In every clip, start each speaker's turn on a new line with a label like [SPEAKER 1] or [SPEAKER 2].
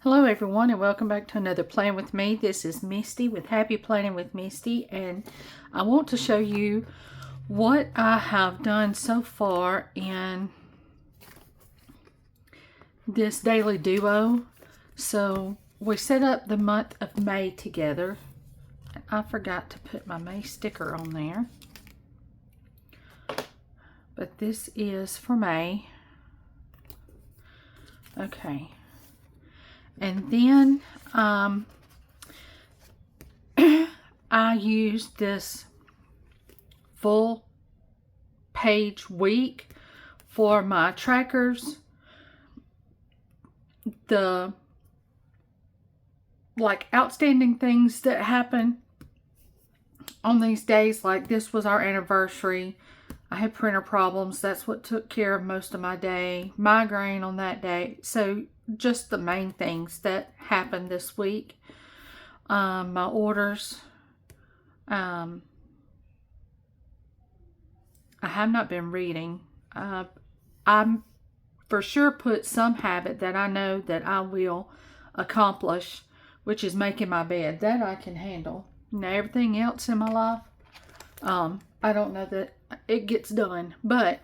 [SPEAKER 1] Hello everyone and welcome back to another Plan With Me. This is Misty with Happy Planning with Misty, and I want to show you what I have done so far in this daily duo. So we set up the month of May together. I forgot to put my May sticker on there, but this is for May. Okay. And then I used this full page week for my trackers. The outstanding things that happen on these days, like this was our anniversary. I had printer problems. That's what took care of most of my day. Migraine on that day. So just the main things that happened this week. My orders. I have not been reading. I'm for sure put some habit that I know that I will accomplish, which is making my bed. That I can handle. Now everything else in my life, I don't know that it gets done, but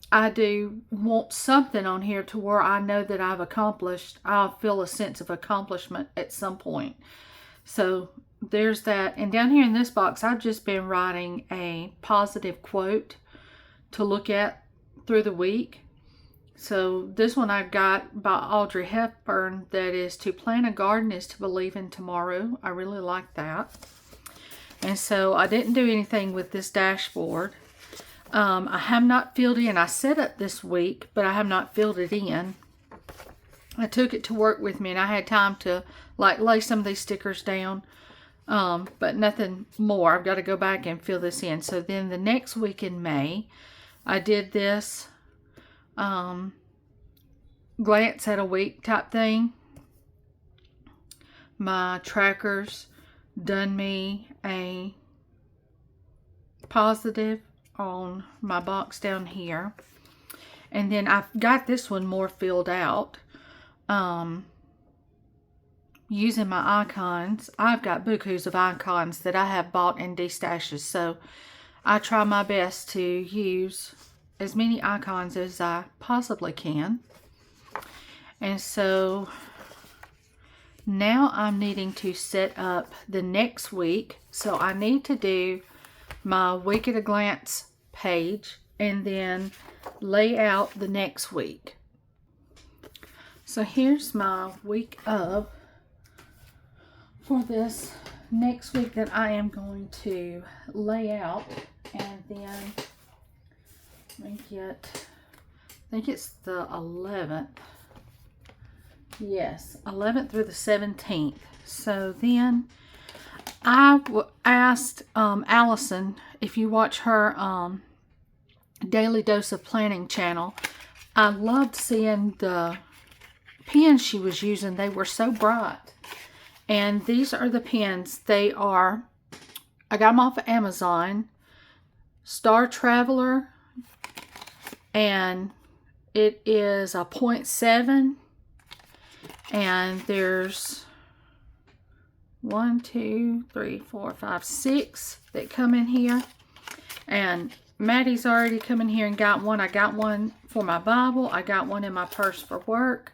[SPEAKER 1] I do want something on here to where I know that I'll feel a sense of accomplishment at some point. So there's that. And down here in this box, I've just been writing a positive quote to look at through the week. So this one I got by Audrey Hepburn, that is, to plan a garden is to believe in tomorrow. I really like that. And so I didn't do anything with this dashboard. I have not filled in. I set up this week, but I have not filled it in. I took it to work with me and I had time to lay some of these stickers down, but nothing more. I've got to go back and fill this in. So then the next week in May, I did this glance at a week type thing. My trackers done me a positive on my box down here, and then I've got this one more filled out using my icons. I've got bukus of icons that I have bought in D-stashes, so I try my best to use as many icons as I possibly can. And so now I'm needing to set up the next week. So I need to do my week at a glance page and then lay out the next week. So here's my week of for this next week that I am going to lay out. And then let me get, I think it's the 11th. Yes, 11th through the 17th. So then I asked Allison, if you watch her Daily Dose of Planning channel, I loved seeing the pens she was using. They were so bright. And these are the pens. They are, I got them off of Amazon, Star Traveler, and it is a 0.7. And there's 1, 2, 3, 4, 5, 6 that come in here. And Maddie's already come in here and got one. I got one for my Bible. I got one in my purse for work.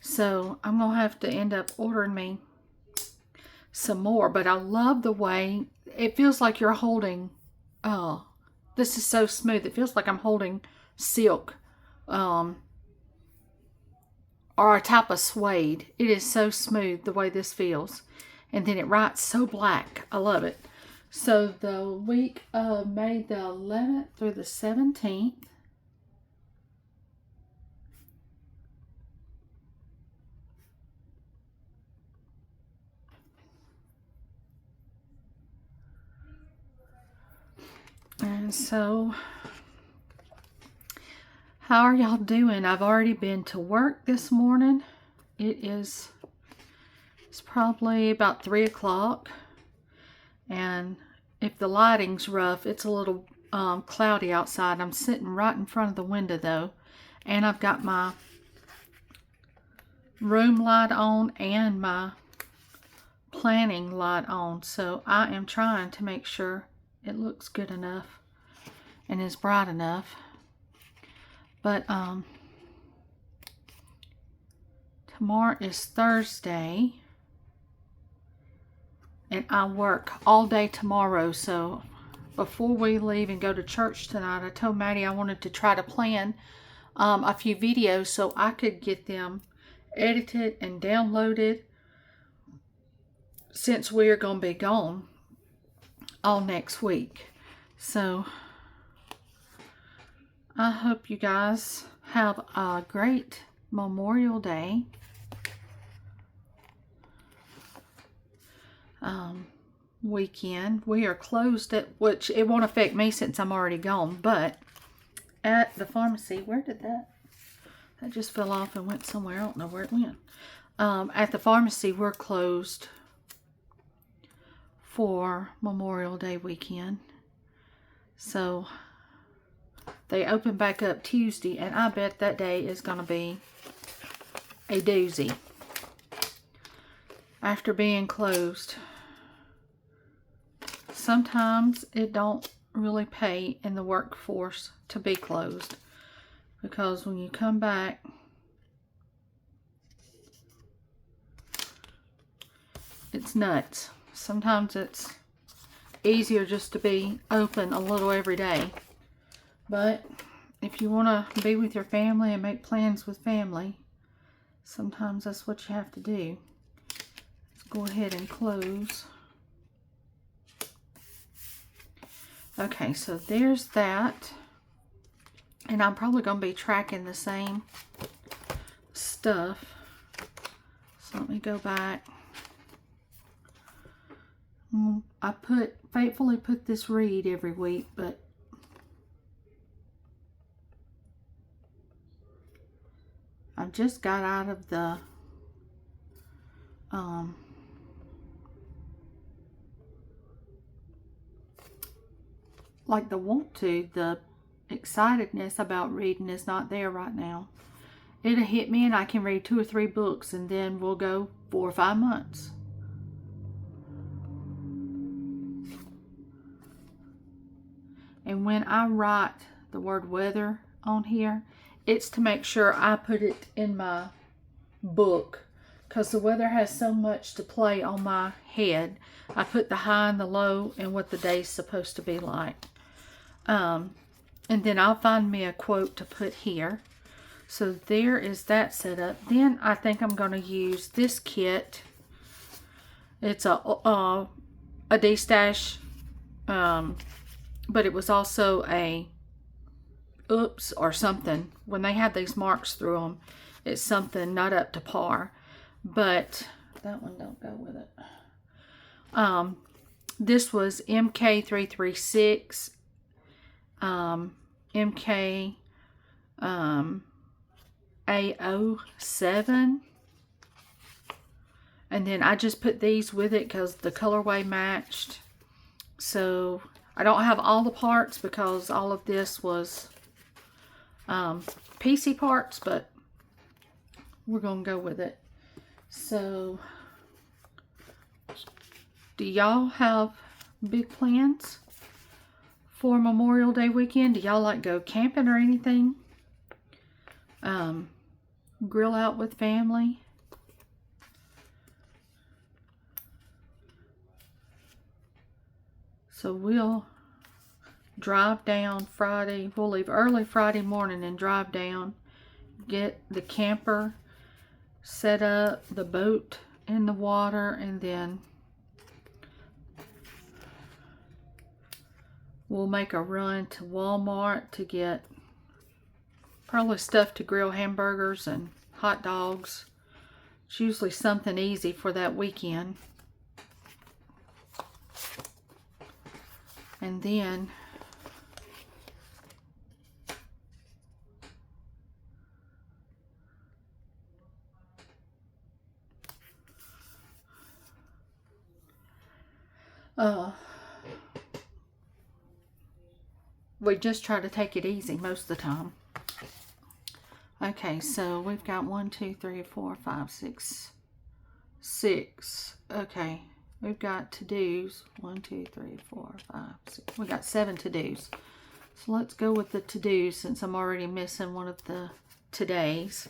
[SPEAKER 1] So I'm going to have to end up ordering me some more. But I love the way it feels like you're holding, this is so smooth. It feels like I'm holding silk. Or a type of suede. It is so smooth the way this feels. And then it writes so black. I love it. So the week of May the 11th through the 17th. And so, how are y'all doing? I've already been to work this morning. It's probably about 3 o'clock. And if the lighting's rough, it's a little cloudy outside. I'm sitting right in front of the window though. And I've got my room light on and my planning light on. So I am trying to make sure it looks good enough and is bright enough. But tomorrow is Thursday. And I work all day tomorrow, so before we leave and go to church tonight, I told Maddie I wanted to try to plan a few videos so I could get them edited and downloaded, since we are going to be gone all next week. So I hope you guys have a great Memorial Day. Weekend. We are closed at, which it won't affect me since I'm already gone, but at the pharmacy, where did that just fell off and went somewhere. I don't know where it went. At the pharmacy, we're closed for Memorial Day weekend. So they open back up Tuesday, and I bet that day is going to be a doozy. After being closed, sometimes it don't really pay in the workforce to be closed, because when you come back, it's nuts. Sometimes it's easier just to be open a little every day. But if you want to be with your family and make plans with family, sometimes that's what you have to do. Let's go ahead and close. Okay, so there's that. And I'm probably going to be tracking the same stuff. So let me go back. I faithfully put this read every week, but I just got out of the like the the excitedness about reading is not there right now. It'll hit me and I can read 2 or 3 books, and then we'll go 4 or 5 months. And when I write the word weather on here, it's to make sure I put it in my book, because the weather has so much to play on my head. I put the high and the low and what the day's supposed to be like. And then I'll find me a quote to put here. So there is that set up. Then I think I'm going to use this kit. It's a D-stash, but it was also a oops or something. When they have these marks through them, it's something not up to par. But that one don't go with it. This was MK336, MK A07, and then I just put these with it because the colorway matched. So I don't have all the parts because all of this was PC parts, but we're gonna go with it. So do y'all have big plans for Memorial Day weekend? Do y'all like go camping or anything? Grill out with family? So we'll drive down Friday. We'll leave early Friday morning and drive down, get the camper set up, the boat in the water, and then we'll make a run to Walmart to get probably stuff to grill hamburgers and hot dogs. It's usually something easy for that weekend. And then we just try to take it easy most of the time. Okay, so we've got 1, 2, 3, 4, 5, 6. 6. Okay, we've got to-dos. 1, 2, 3, 4, 5, 6. We got 7 to-dos. So let's go with the to-dos since I'm already missing one of the todays.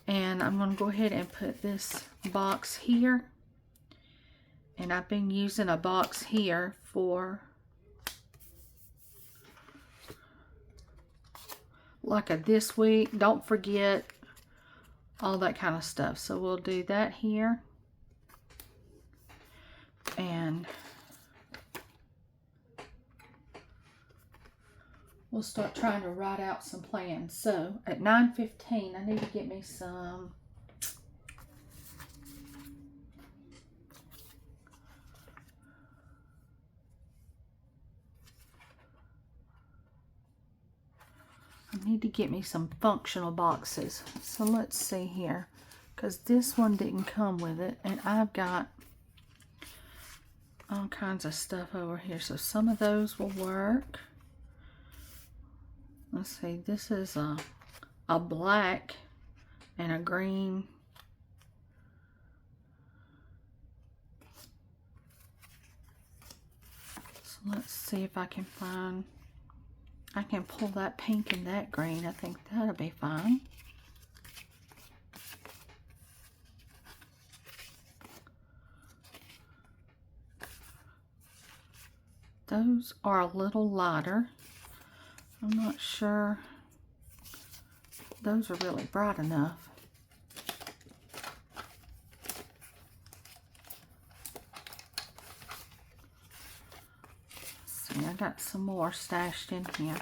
[SPEAKER 1] And I'm going to go ahead and put this box here. And I've been using a box here for like a this week, don't forget, all that kind of stuff. So we'll do that here. And we'll start trying to write out some plans. So at 9:15, I need to get me some functional boxes. So let's see here, because this one didn't come with it, and I've got all kinds of stuff over here. So some of those will work. Let's see, this is a black and a green. So let's see if I can find, I can pull that pink and that green. I think that'll be fine. Those are a little lighter. I'm not sure those are really bright enough. See, I got some more stashed in here.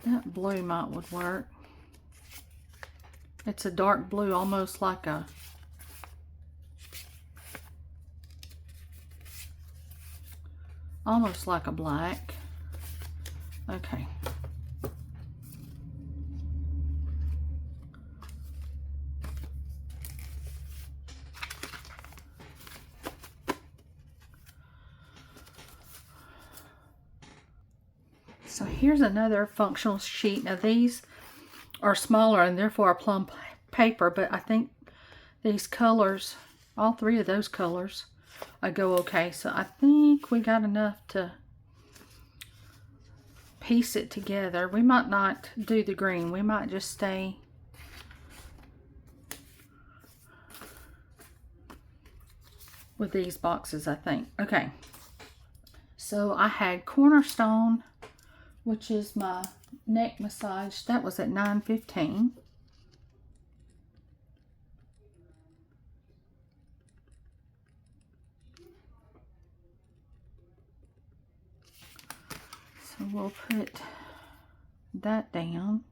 [SPEAKER 1] That blue would work. It's a dark blue, almost like a black. Okay. So here's another functional sheet. Now these are smaller and therefore plum paper, but I think these colors, all 3 of those colors, go okay. So I think we got enough to piece it together. We might not do the green. We might just stay with these boxes, I think. Okay. So I had Cornerstone, which is my neck massage. That was at 9:15. So we'll put that down.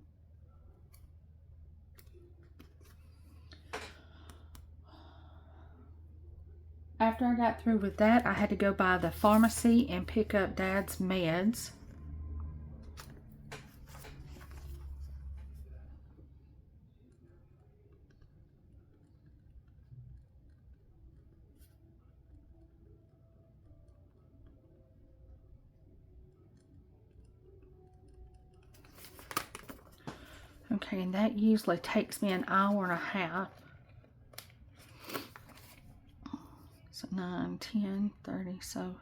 [SPEAKER 1] After I got through with that, I had to go by the pharmacy and pick up Dad's meds. Okay, and that usually takes me an hour and a half. So 9, 10, 30, so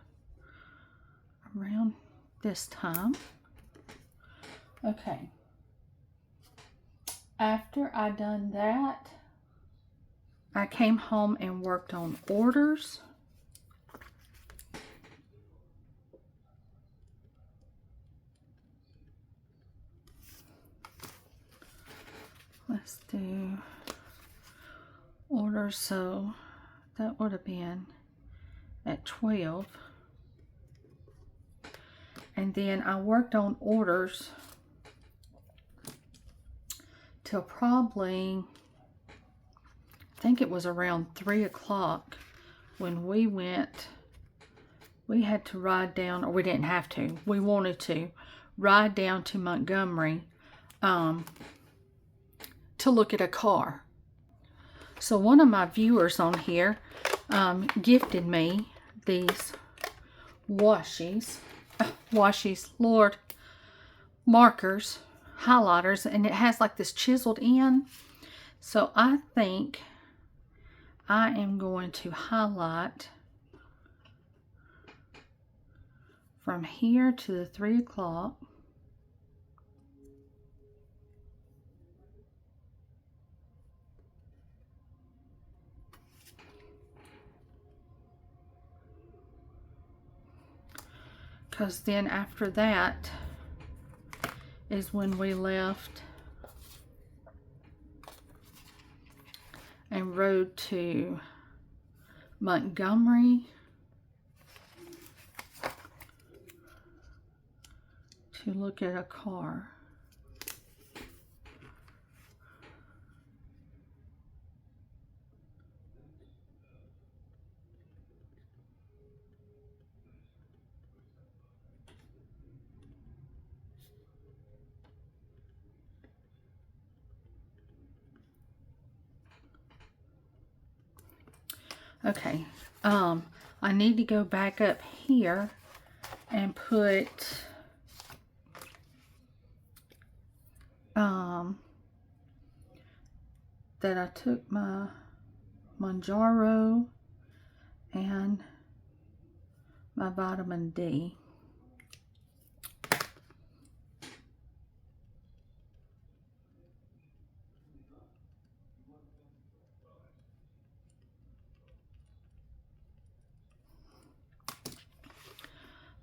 [SPEAKER 1] around this time. Okay. After I done that, I came home and worked on orders. Let's do orders, so that would have been at 12. And then I worked on orders till probably, I think it was around 3 o'clock when we had to ride down, or we didn't have to, we wanted to ride down to Montgomery to look at a car. So one of my viewers on here gifted me these washies. Lord, markers, highlighters, and it has like this chiseled in. So I think I am going to highlight from here to the 3 o'clock. Because then after that is when we left and rode to Montgomery to look at a car. Okay, I need to go back up here and put that I took my Manjaro and my vitamin D.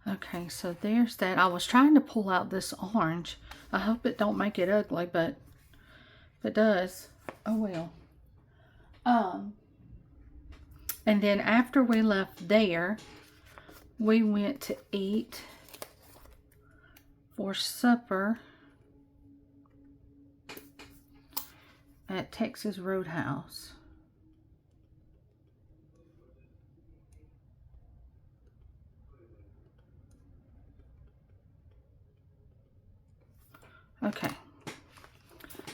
[SPEAKER 1] Okay, so there's that. I was trying to pull out this orange. I hope it don't make it ugly, but if it does, oh well. And then after we left there, we went to eat for supper at Texas Roadhouse. Okay,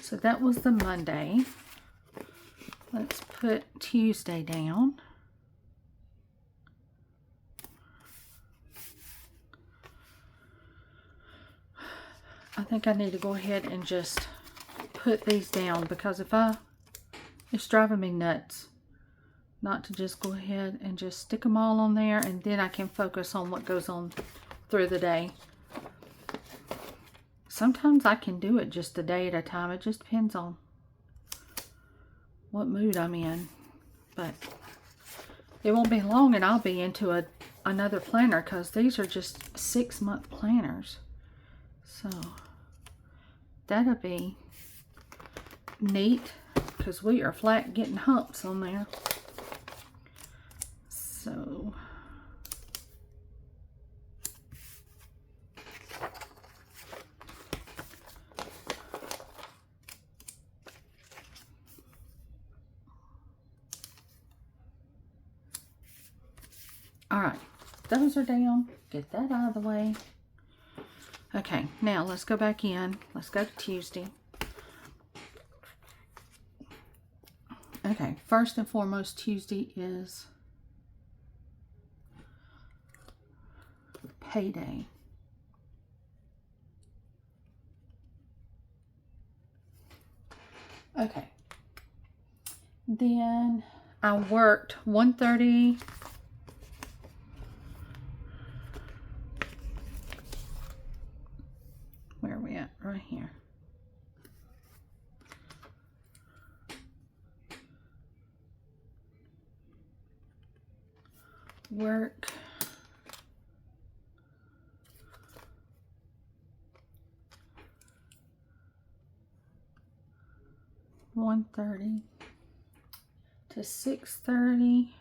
[SPEAKER 1] so that was the Monday. Let's put Tuesday down. I think I need to go ahead and just put these down, because it's driving me nuts not to just go ahead and just stick them all on there, and then I can focus on what goes on through the day. Sometimes I can do it just a day at a time. It just depends on what mood I'm in. But it won't be long and I'll be into another planner, because these are just 6-month planners. So that'll be neat, because we are flat getting humps on there. So all right, those are down. Get that out of the way. Okay, now let's go back in. Let's go to Tuesday. Okay, first and foremost, Tuesday is payday. Okay. Then I worked 1:30. Where are we at? Right here. Work 1:30 to 6:30.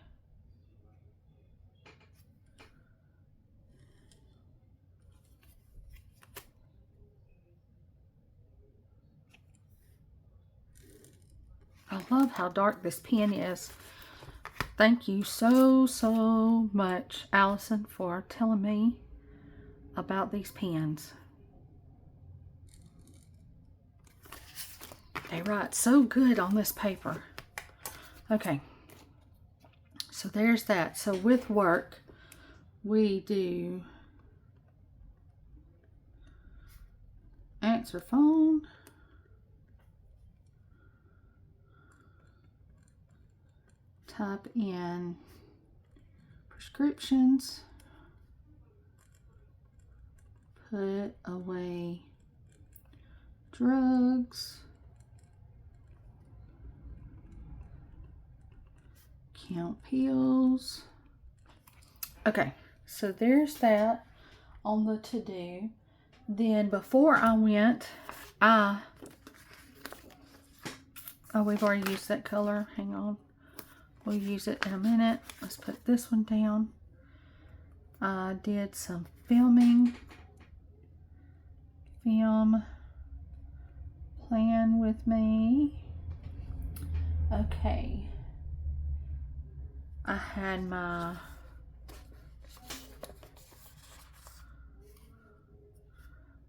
[SPEAKER 1] I love how dark this pen is. Thank you so much, Allison, for telling me about these pens. They write so good on this paper. Okay, so there's that. So with work, we do answer phone. Type in prescriptions. Put away drugs. Count pills. Okay, so there's that on the to-do. Then before I went, oh, we've already used that color. Hang on. We'll use it in a minute. Let's put this one down. I did some filming. Film plan with me. Okay. I had my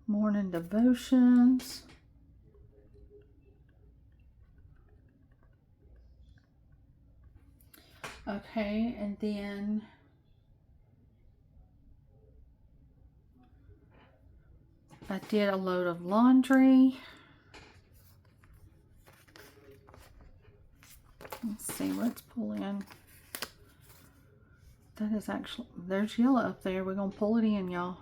[SPEAKER 1] morning devotions. Okay, and then I did a load of laundry. Let's see, let's pull in. That is actually, there's yellow up there. We're going to pull it in, y'all.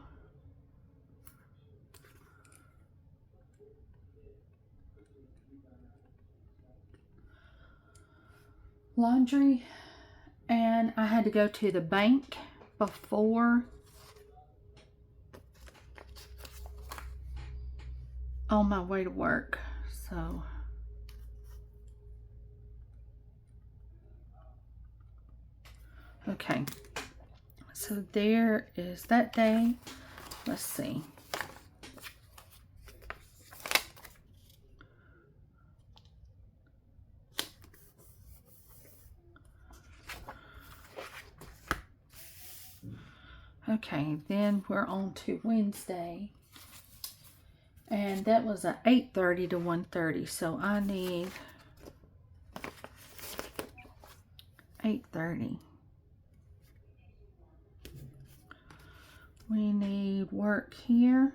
[SPEAKER 1] Laundry. And I had to go to the bank before on my way to work. So okay. So there is that day. Let's see. Okay, then we're on to Wednesday. And that was a 8:30 to 1:30. So I need 8:30. We need work here.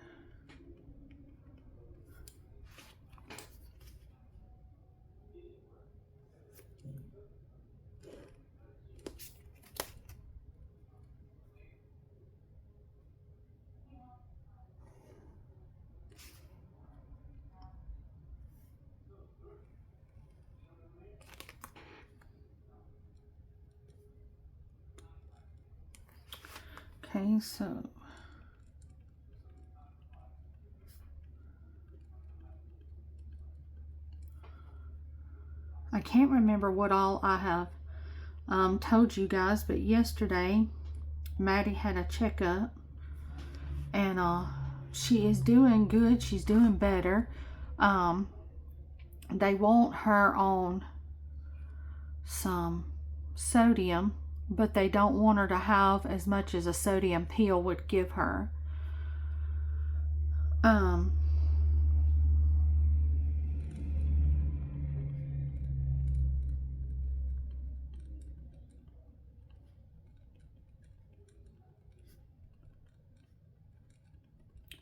[SPEAKER 1] Okay, so I can't remember what all I have told you guys, but yesterday Maddie had a checkup, and she is doing good. She's doing better. They want her on some sodium, but they don't want her to have as much as a sodium pill would give her.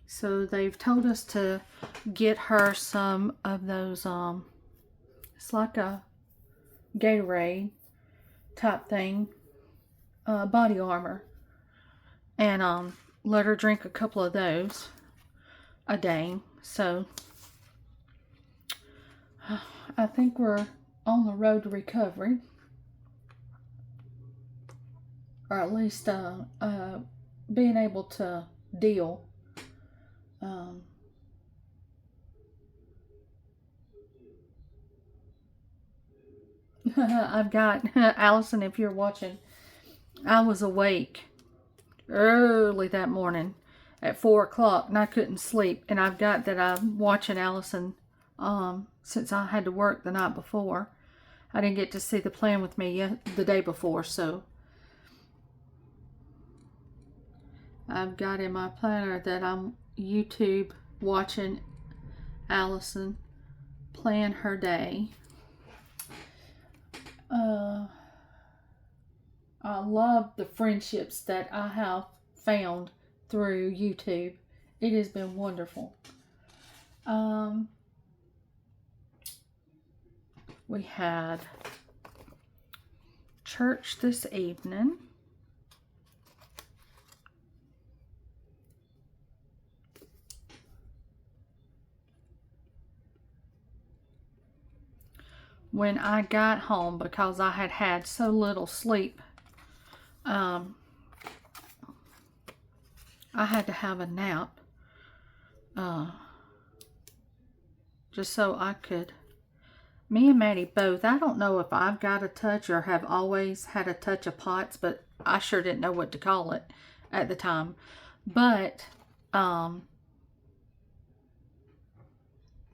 [SPEAKER 1] So they've told us to get her some of those, it's like a Gatorade type thing, body armor, and let her drink a couple of those a day. So I think we're on the road to recovery, or at least being able to deal. I've got Allison, if you're watching, I was awake early that morning at 4 o'clock and I couldn't sleep, and I've got that I'm watching Allison since I had to work the night before. I didn't get to see the plan with me the day before, so I've got in my planner that I'm YouTube watching Allison plan her day. I love the friendships that I have found through YouTube. It has been wonderful. We had church this evening. When I got home, because I had had so little sleep, I had to have a nap, just so I could, me and Maddie both, I don't know if I've got a touch or have always had a touch of POTS, but I sure didn't know what to call it at the time. But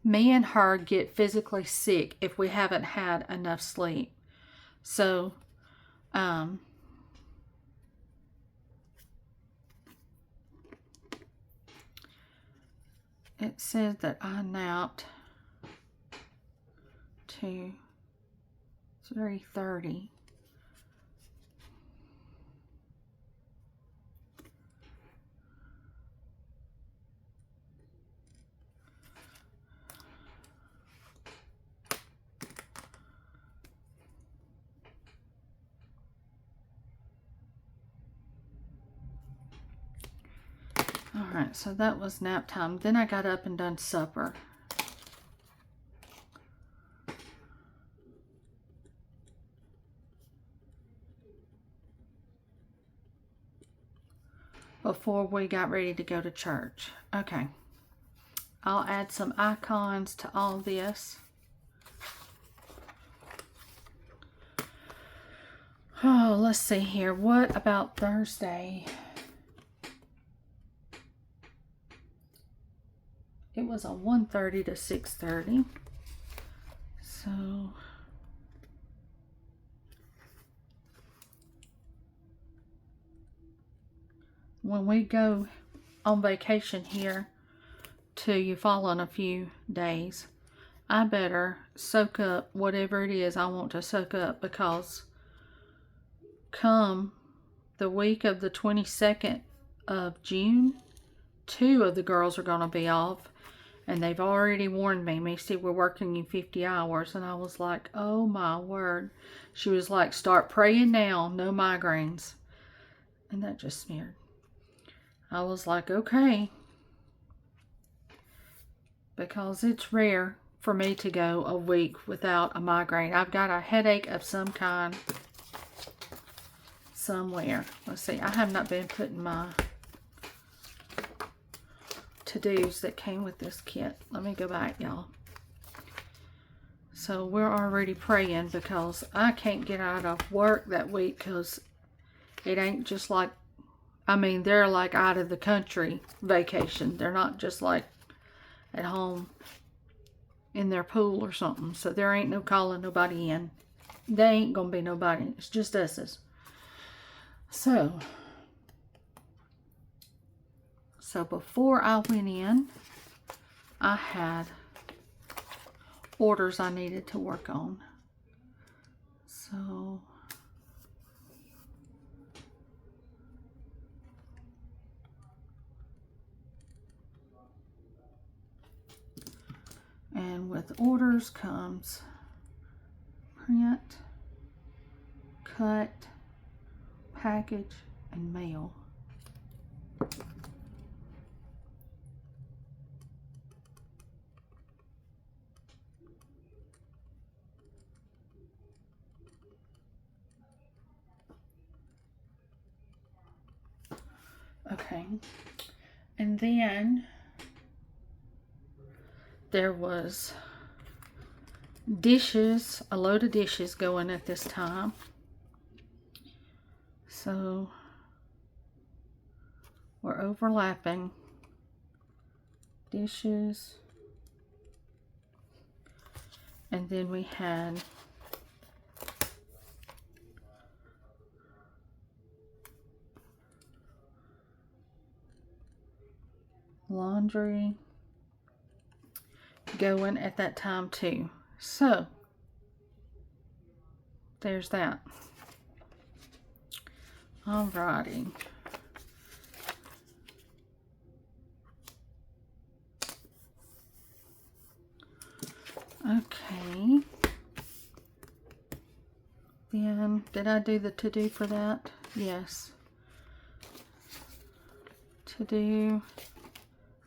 [SPEAKER 1] me and her get physically sick if we haven't had enough sleep. So, it said that I napped to 3:30. Alright, so that was nap time. Then I got up and done supper. Before we got ready to go to church. Okay. I'll add some icons to all this. Oh, let's see here. What about Thursday? It was a 1:30 to 6:30. So when we go on vacation here to Eufaula in a few days, I better soak up whatever it is I want to soak up, because come the week of the 22nd of June, 2 of the girls are going to be off, and they've already warned me, Misty, we're working you 50 hours. And I was like, oh my word. She was like, start praying now, no migraines. And that just smeared. I was like, okay. Because it's rare for me to go a week without a migraine. I've got a headache of some kind somewhere. Let's see, I have not been putting my to-dos that came with this kit. Let me go back, y'all. So we're already praying, because I can't get out of work that week, because it ain't just like, I mean, they're like out of the country vacation. They're not just like at home in their pool or something. So there ain't no calling nobody in. They ain't gonna be nobody. It's just us. So before I went in, I had orders I needed to work on. So and with orders comes print, cut, package, and mail. Okay, and then there was dishes, a load of dishes going at this time. So we're overlapping dishes. And then we had laundry going at that time too. So there's that. Alrighty. Okay. Then, did I do the to-do for that? Yes. To-do.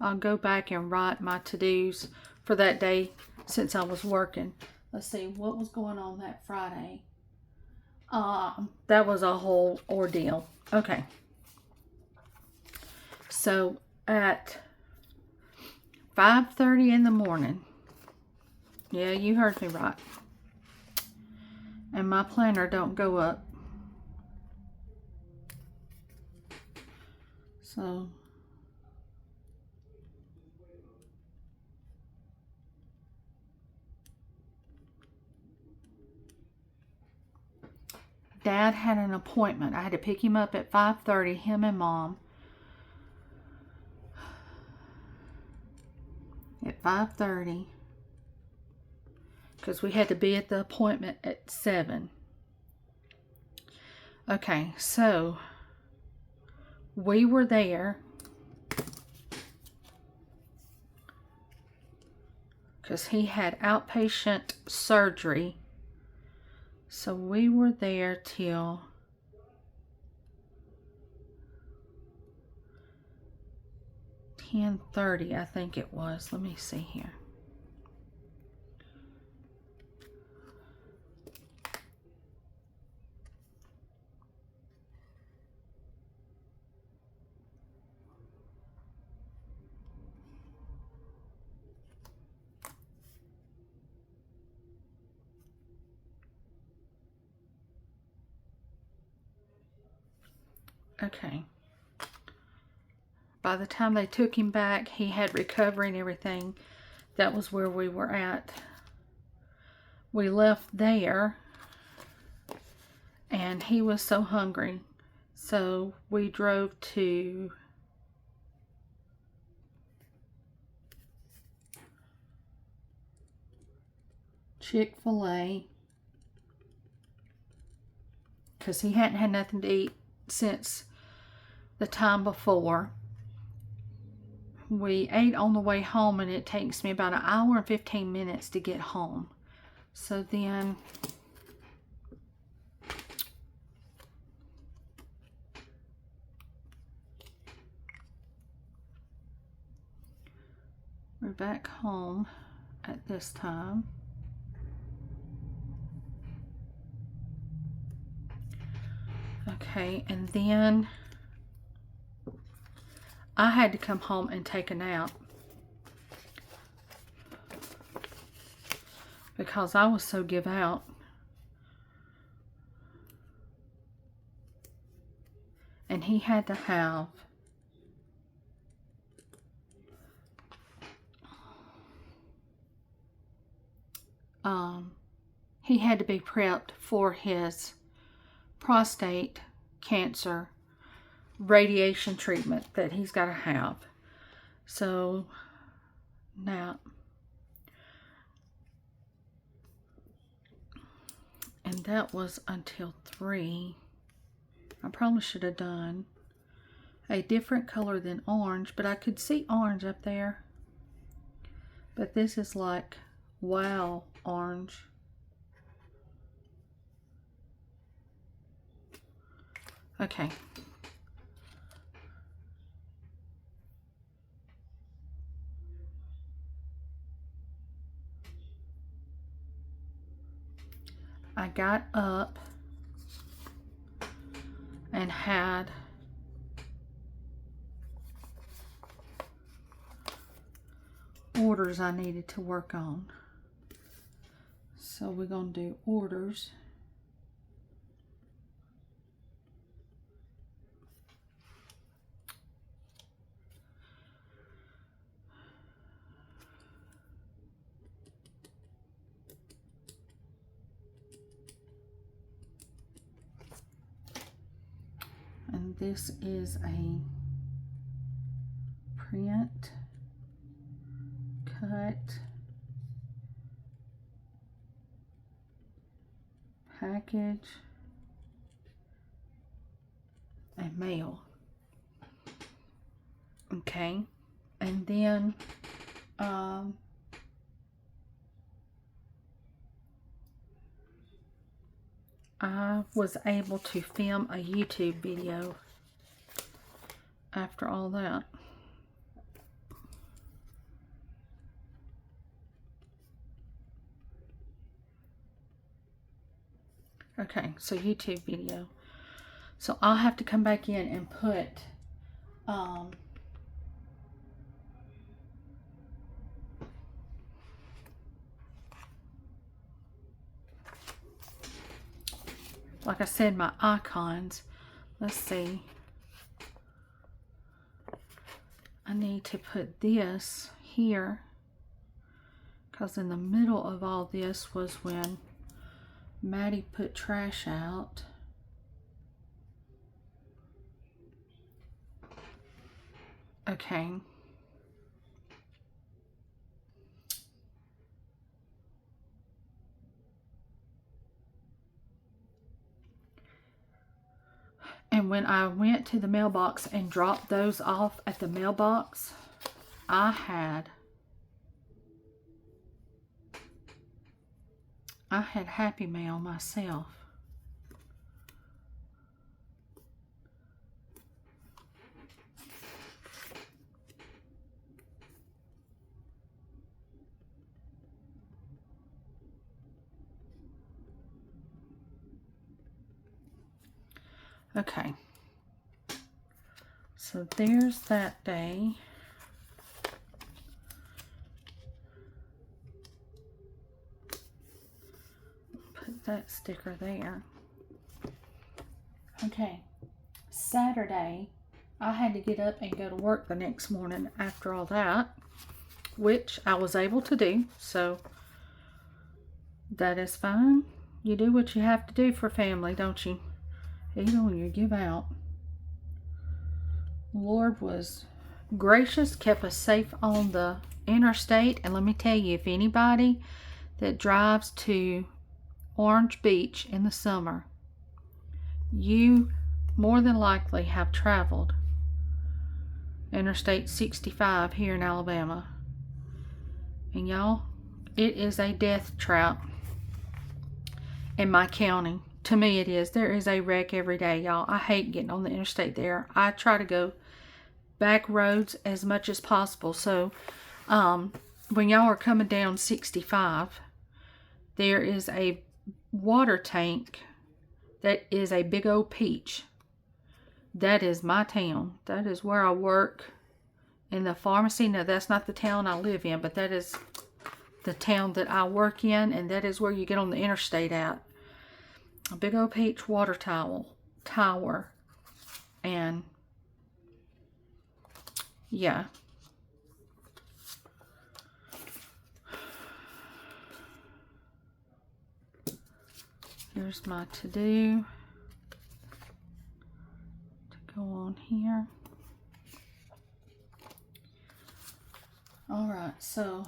[SPEAKER 1] I'll go back and write my to-dos for that day since I was working. Let's see, what was going on that Friday? That was a whole ordeal. Okay. So at 5:30 in the morning, yeah, you heard me right, and my planner don't go up. So Dad had an appointment. I had to pick him up at 5:30, him and Mom. At 5:30. Because we had to be at the appointment at 7. Okay, so we were there because he had outpatient surgery. So we were there till 10:30, I think it was. Let me see here. Okay. By the time they took him back, he had recovery and everything. That was where we were at. We left there, and he was so hungry. So we drove to Chick-fil-A because he hadn't had nothing to eat since the time before. We ate on the way home, and it takes me about an hour and 15 minutes to get home. So then we're back home at this time. Okay, and then I had to come home and take a nap because I was so give out. And he had to have he had to be prepped for his prostate cancer radiation treatment that he's got to have. So now, and that was until 3. I probably should have done a different color than orange, but I could see orange up there. But this is like wow orange. Okay. I got up and had orders I needed to work on. So we're going to do orders. And this is a print, cut, package, and mail. Okay, and then I was able to film a YouTube video after all that. Okay, so YouTube video. So I'll have to come back in and put like I said, my icons. Let's see. I need to put this here, because in the middle of all this was when Maddie put trash out. Okay. And when I went to the mailbox and dropped those off at the mailbox, I had Happy Mail myself. Okay, so there's that day. Put that sticker there. Okay, Saturday, I had to get up and go to work the next morning after all that, which I was able to do, so that is fine. You do what you have to do for family, don't you? Even when you give out. Lord was gracious, kept us safe on the interstate. And let me tell you, if anybody that drives to Orange Beach in the summer, you more than likely have traveled Interstate 65 here in Alabama. And y'all, it is a death trap in my county. To me it is. There is a wreck every day, y'all. I hate getting on the interstate there. I try to go back roads as much as possible. So when y'all are coming down 65, there is a water tank that is a big old peach. That is my town. That is where I work in the pharmacy. Now that's not the town I live in, but that is the town that I work in, and that is where you get on the interstate at. A big old peach water tower. And yeah. Here's my to-do to go on here. Alright, so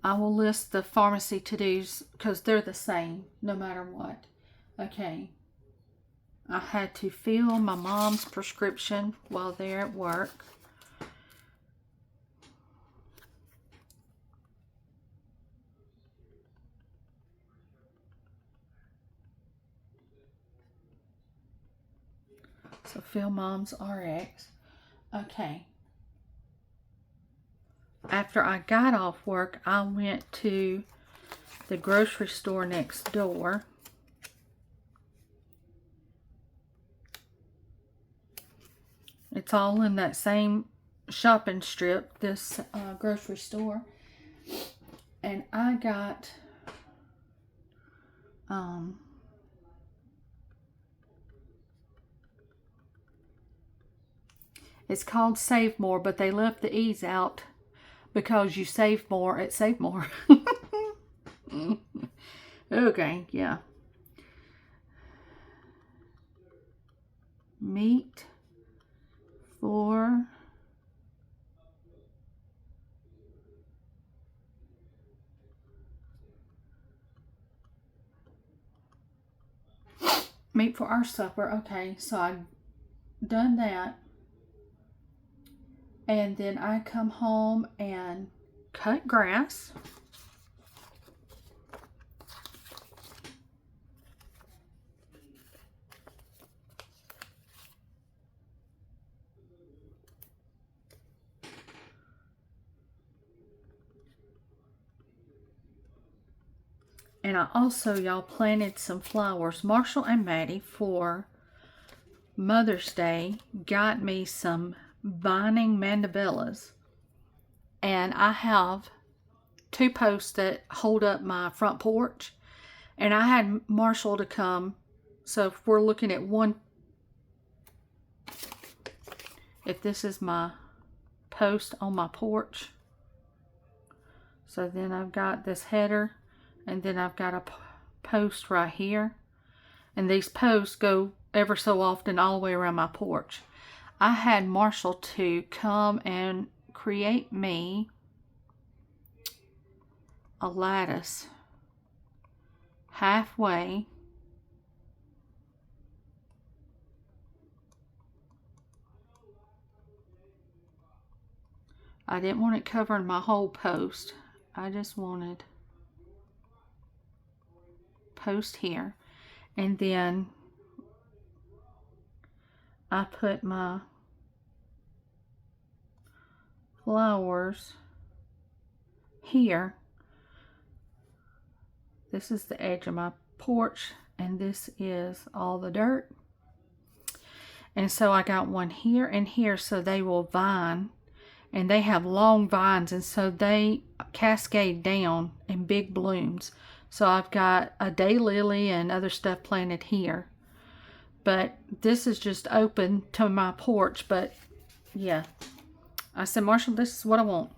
[SPEAKER 1] I will list the pharmacy to-dos because they're the same no matter what. Okay. I had to fill my mom's prescription while they're at work. So fill mom's RX. Okay. After I got off work, I went to the grocery store next door. It's all in that same shopping strip, this grocery store. And I got it's called Save More, but they left the E's out because you save more at Save More. Okay, yeah. Meat for our supper. Okay, so I've done that. And then I come home and cut grass. And I also, y'all, planted some flowers. Marshall and Maddie, for Mother's Day, got me some vining mandibellas. And I have 2 posts that hold up my front porch. And I had Marshall to come. So if we're looking at one, if this is my post on my porch. So then I've got this header, and then I've got a post right here. And these posts go ever so often all the way around my porch. I had Marshall to come and create me a lattice halfway. I didn't want it covering my whole post. I just wanted post here. And then I put my flowers here. This is the edge of my porch, and this is all the dirt. And so I got one here and here, so they will vine. And they have long vines, and so they cascade down in big blooms. So I've got a daylily and other stuff planted here. But this is just open to my porch. But yeah, I said, Marshall, this is what I want.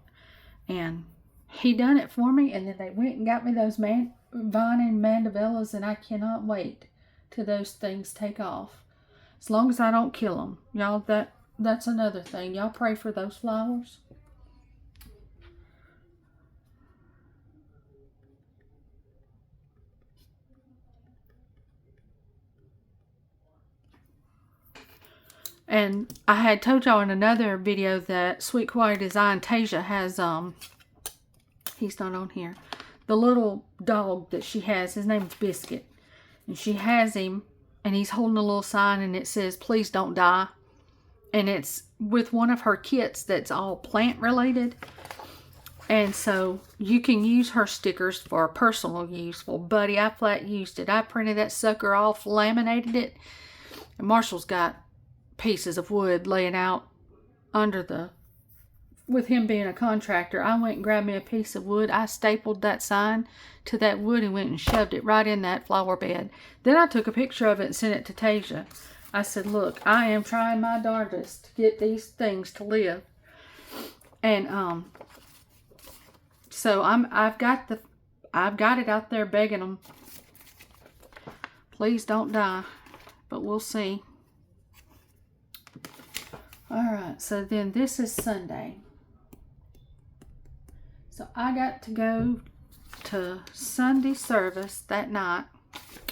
[SPEAKER 1] And he done it for me. And then they went and got me those vining mandibellas, and I cannot wait till those things take off. As long as I don't kill them. Y'all, that's another thing. Y'all pray for those flowers. And I had told y'all in another video that Sweet Quiet Design Tasia has, he's not on here, the little dog that she has, his name's Biscuit. And she has him, and he's holding a little sign, and it says, "Please don't die." And it's with one of her kits that's all plant related. And so you can use her stickers for personal use. Well, buddy, I flat used it. I printed that sucker off, laminated it. And Marshall's got pieces of wood laying out under the, with him being a contractor, I went and grabbed me a piece of wood. I stapled that sign to that wood and went and shoved it right in that flower bed. Then I took a picture of it and sent it to Tasia. I said, look, I am trying my darndest to get these things to live. And so I've got it out there begging them, please don't die. But we'll see. Alright, so then this is Sunday. So I got to go to Sunday service that night.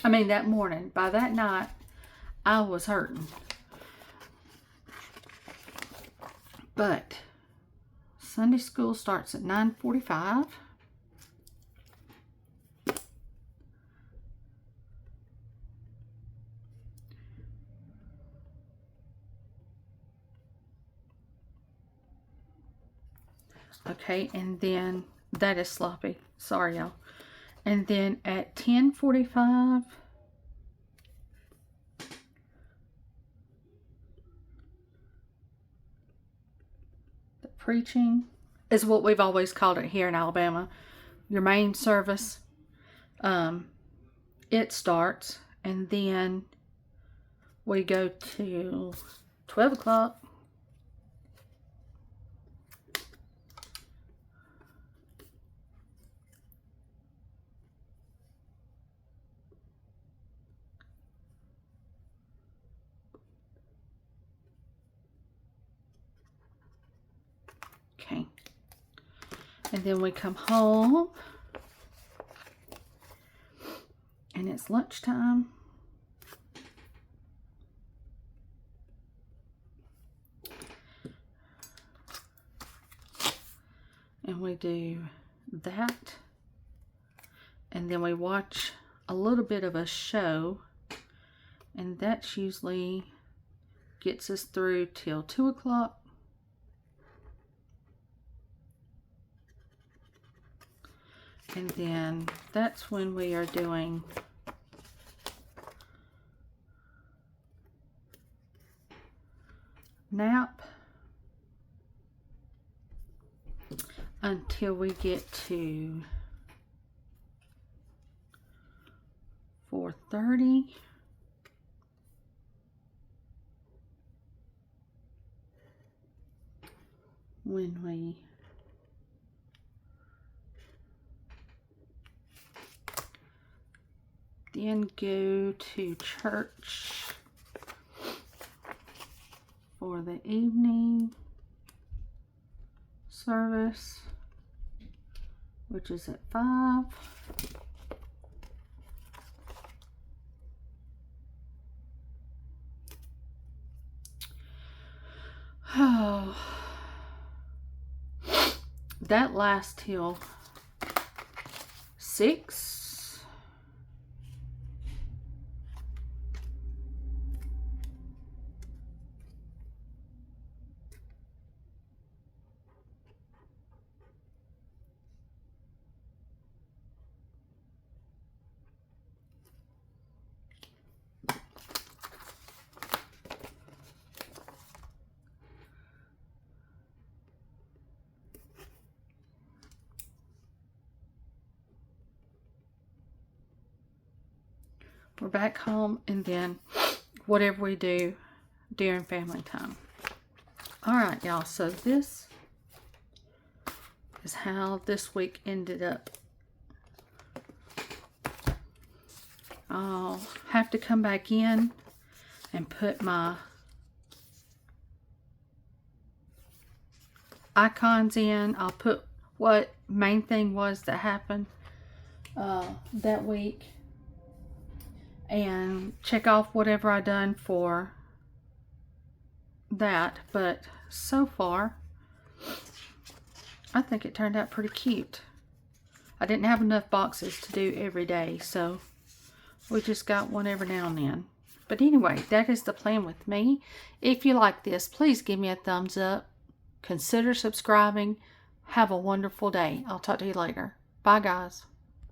[SPEAKER 1] I mean that morning. By that night, I was hurting. But Sunday school starts at 9:45. Okay, and then that is sloppy. Sorry, y'all. And then at 10:45, the preaching is what we've always called it here in Alabama. Your main service, it starts, and then we go to 12 o'clock. Okay, and then we come home, and it's lunchtime. And we do that, and then we watch a little bit of a show, and that's usually gets us through till 2 o'clock. And then that's when we are doing nap until we get to 4:30. When we then go to church for the evening service, which is at 5. Oh, that lasts till 6. We're back home, and then whatever we do during family time. Alright, y'all, so this is how this week ended up. I'll have to come back in and put my icons in. I'll put what main thing was that happened that week, and check off whatever I done for that. But so far, I think it turned out pretty cute. I didn't have enough boxes to do every day, so we just got one every now and then. But anyway, that is the plan with me. If you like this, please give me a thumbs up. Consider subscribing. Have a wonderful day. I'll talk to you later. Bye, guys.